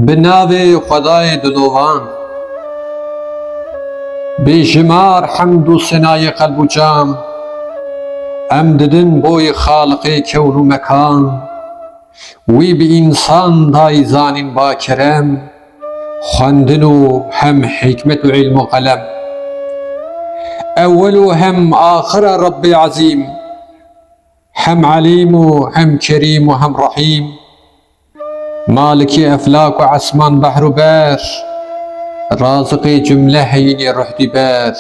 بناوی خدای دلوان، بیشمار حمد و ثنای قلب و جام، ام ددن بوی خالق کون و مکان. وی به انسان دای زانین با کرم، خواندن و هم حکمت و علم و قلم. اول و هم آخر رب عظیم، هم علیم و هم کریم و هم رحیم. مالك أفلاك وعسمان بحر بار، رازق جملة هين روح دبار.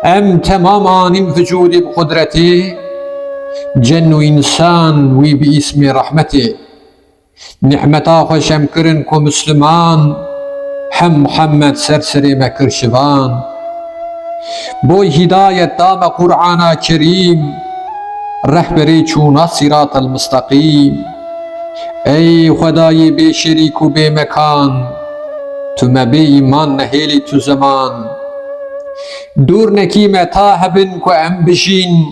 أم تمام عن وجود بقدرتي، جن إنسان وي باسم رحمتي. نعمتا خوشم کرن کو مسلمان، هم محمد سرسري مكر شبان. بوي هداية دام قرآن كريم، رهبري چونا صراط المستقيم. ای خدای بی شریک و بی مکان، تو مبی ایمان نهیلی تو زمان. دور نکیم تا هبن کو ام بشین،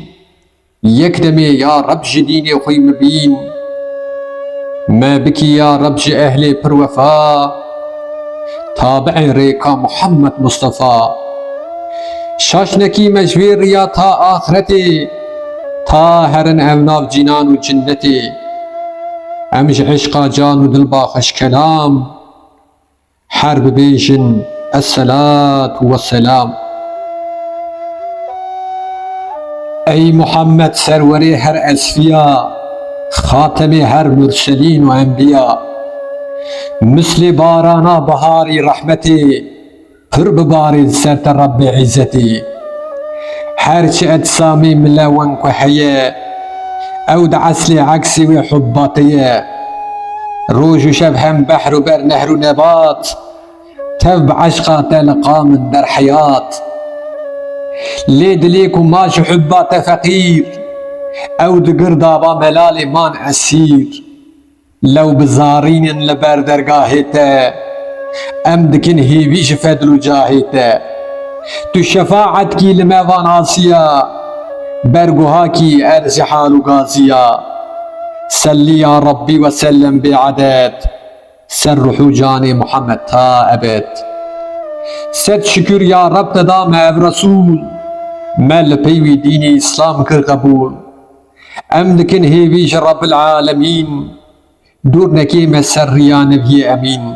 یک دمی یا رب جدین خوی مبین. ما بکی یا رب ج اهل پر وفا، تابع ریکا محمد مصطفى. شاش نکیم جویر یا تا آخرتی، تا هرن اوناف جنان و جنتی. امج عشقا جان و دل باخش كلام، حرب بيجن الصلاة والسلام. اي محمد سروري هر اسفيا، خاتم هر مرسلين و انبياء. مثل بارانا بهاري رحمتي، پر ببارد سرت رب عزتي. هرچ اجسامي ملون كو حياة، او دعسلي عكسي وحباتي. روج وشب هم بحر وبر نهر ونبات، تب عشقا تلقى من در حياة. ليد ليكم ماش حبات فقير، او دقر دابا ملالي مان اسير. لو بزارين لبر درقاهتا، ام دكن هيبيش فدلو جاهتا. تو شفاعت كي لميوان آسيا، برگوهاکی ارز حال و غازیا. سلی یا ربی و سلم بعدد، سر روح جان محمد تا ابد. ست شکر یا رب تدام او رسول، مل پیوی دین اسلام کر قبول. ام دکن هیویش رب العالمین، دور نکیم سر یا نبی امین.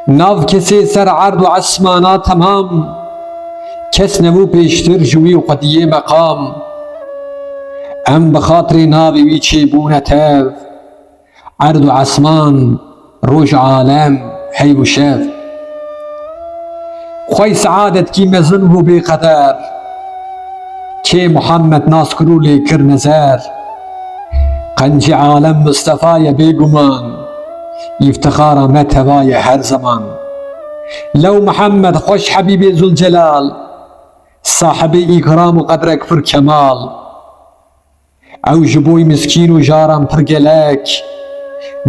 ناو کسی سر عرض و عسمانا تمام، کس نبو پیشتر جوی و قدیه مقام. ام بخاطر نابی وی چی بونتاو، عرض و عسمان روش عالم حی و شف. خوی سعادت کی مزن و بی قدر، که محمد ناس کرو لیکر نظر. قنج عالم مصطفی بی گمان، افتخارا متوای هر زمان. لو محمد خوش حبیب ذوالجلال، صاحب اکرام و قدرک پر کمال. او جبوی مسکین و جارم پر گلک،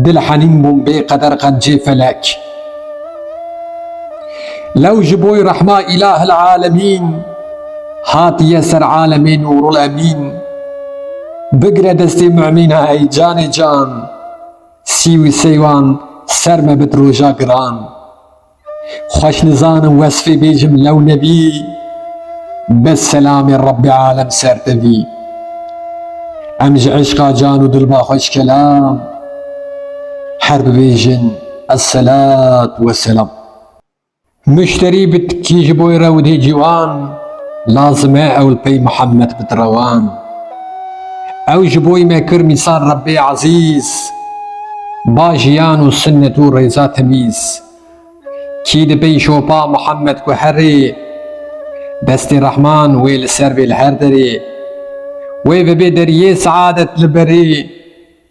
دل حنین بوم بی قدر قنجی فلک. لو جبوی رحمة اله العالمین، هات يسر عالمي نور الامین. بقرا دستی معمینه ای جان جان، سیوی سیوان سرم بدروجا گران. خوش نزانم وصفی بیجم لو نبی، بالسلام رب عالم سرتبي. امج عشقا جان و دل با خوش كلام، حرب بيجن الصلاة والسلام. مشتري بتكي جبوي رودي جوان، لازمه اول بي محمد بتروان. او جبوي ما كرمي صار ربي عزيز، باجيان و سنة و ريزا تميز. كيد بي شوبا محمد كحري، دستي رحمن ويل سربي الهردري. وي ببي دريه سعادة لبري،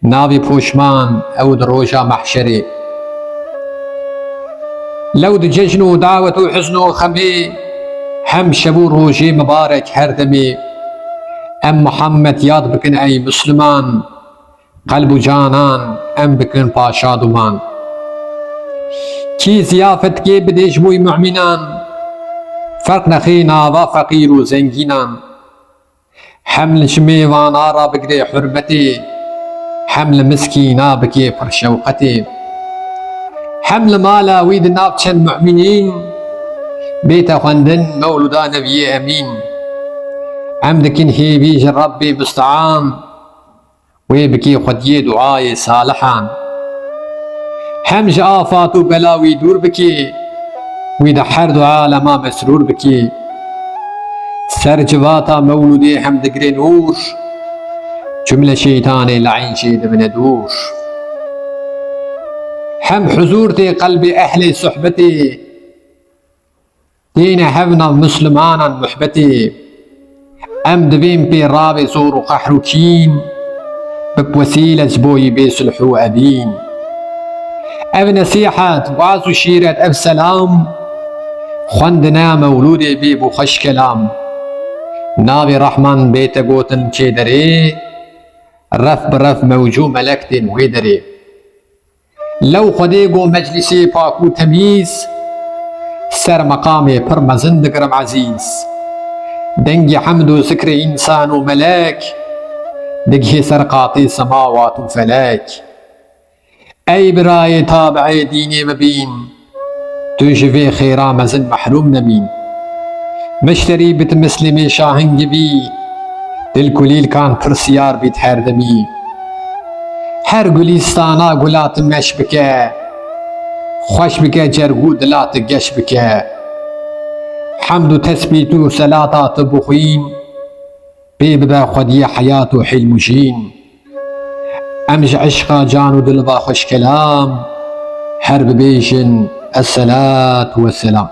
ناوي بوشمان او دروجا محشري. لو دججن ودعوة وحزن وخمي، هم شبو روجي مبارك هردمي. ام محمد ياد بكن اي مسلمان، قلب جانان ام بكن باشا دمان. كي زيافت كي بديش بوي مؤمنان، فرق نخی ناوا فقیر و زنگینان. حمل شمیوانا را بگری حرمتی، حمل مسکینا بکی پر شوقتی. حمل مالا ويد نابتشن مؤمنين بيت خندن مولودا نبي أمين عمدكن هي بيج ربي مستعان ويبكي خدي دعاي صالحان حمج آفات وبلاوي دور بكي ويدحر دعاء لما مسرور بكي سرجواتا مولودي حمد قري نور جملة شيطاني لعين شيد من دور حم حضورتي قلبي أهلي صحبتي دين هفنا مسلمانا محبتي أمد بين بي رابي صور قحروكين بوسيلة بوي بيصلحو أبين أب نصيحة وعزو شيرة أب سلام خندنا مولودي بيبو خش كلام نابي رحمن بيت قوتن كيدري رف برف موجو ملكتن ويدري لو خديقو مجلسي باكو تمييز سر مقامي برمزن دقرم عزيز دنجي حمدو سكري إنسان وملاك دقهي سرقاطي سماوات وفلاك أي براي تابعي ديني مبين تجفي خيرا مزن محروم نمين مشتري بيت مسلمي شاهن جبي دلكليل كان ترسيار بيت هردمي هر گلیستانا گلات مش بکه خوش بکه جرگو دلات گش بکه حمد و تثبیت و صلاتات بخوین بيبدا خدي حياته حلم شين أمج عشقا جان ودل با خوش كلام حرب بيشن الصلاة والسلام.